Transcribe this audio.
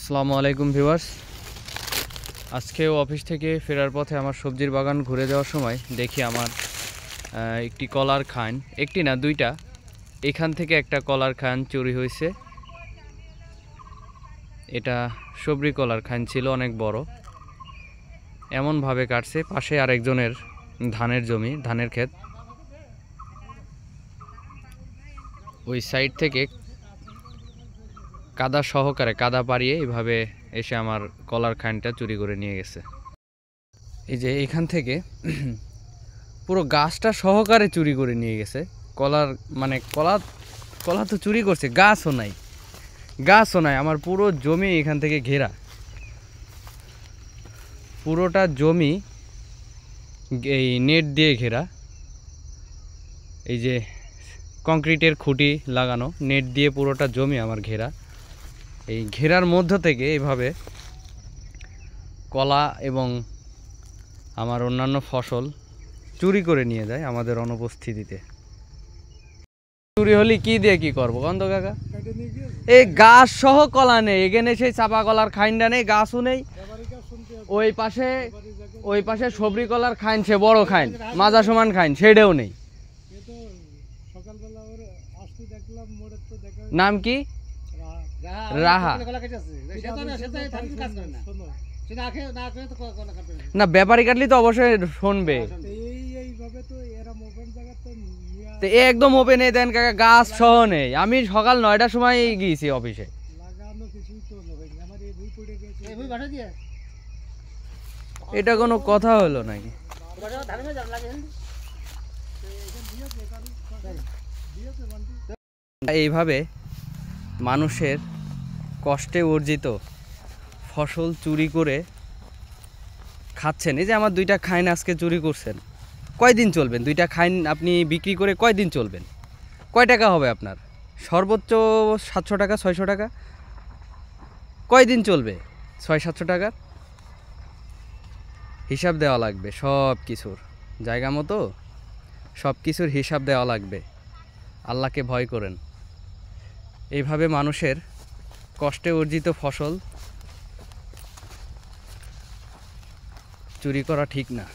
আসসালামু আলাইকুম ভিউয়ার্স। আজকেও অফিস থেকে ফেরার পথে আমার সবজির বাগান ঘুরে যাওয়ার সময় দেখি আমার একটি কলার খান, একটি না দুইটা, এখান থেকে একটা কলার খান চুরি হয়েছে। এটা সবরি কলার খান ছিল, অনেক বড়। এমনভাবে কাটছে, পাশে আরেকজনের ধানের জমি, ধানের ক্ষেত, ওই সাইড থেকে কাদা সহকারে কাদা পাড়িয়ে এভাবে এসে আমার কলার খানটা চুরি করে নিয়ে গেছে। এই যে এখান থেকে পুরো গাছটা সহকারে চুরি করে নিয়ে গেছে। কলার মানে কলা তো চুরি করছে, গাছও নাই, আমার পুরো জমি এখান থেকে ঘেরা, পুরোটা জমি এই নেট দিয়ে ঘেরা। এই যে কংক্রিটের খুঁটি লাগানো, নেট দিয়ে পুরোটা জমি আমার ঘেরা। এই ঘেরার মধ্য থেকে এইভাবে কলা এবং আমার অন্যান্য ফসল চুরি করে নিয়ে যায় আমাদের অনুপস্থিতিতে। চুরি হলে কি দিয়ে কি করবো গন্ধ কাকা? এই গাছ সহ কলা নেই এখানে, সেই চাপা কলার খাইনটা নেই, গাছও নেই। ওই পাশে সবরি কলার খাইন, সে বড় খাইন, মাজা সমান খাইন, সেটাও নেই। নাম কি? রাহা না, ব্যাপারী কাটলি তো অবশ্যই শুনবে। একদম ওপেন দেন কাকা, গাছ সহ নেই। আমি সকাল 9টার সময় গিয়েছি অফিসে। এটা কোনো কথা হলো নাকি? এইভাবে মানুষের কষ্টে অর্জিত ফসল চুরি করে খাচ্ছেন। এই যে আমার দুইটা খাইন আজকে চুরি করছেন, কয়দিন চলবেন? দুইটা খাইন আপনি বিক্রি করে কয়দিন চলবেন? কয় টাকা হবে আপনার? সর্বোচ্চ 700 টাকা, 600 টাকা। কয়দিন চলবে 600-700 টাকার? হিসাব দেওয়া লাগবে সব কিছুর, জায়গা মতো সব কিছুর হিসাব দেওয়া লাগবে। আল্লাহকে ভয় করেন। এইভাবে মানুষের কষ্টে অর্জিত ফসল চুরি করা ঠিক না।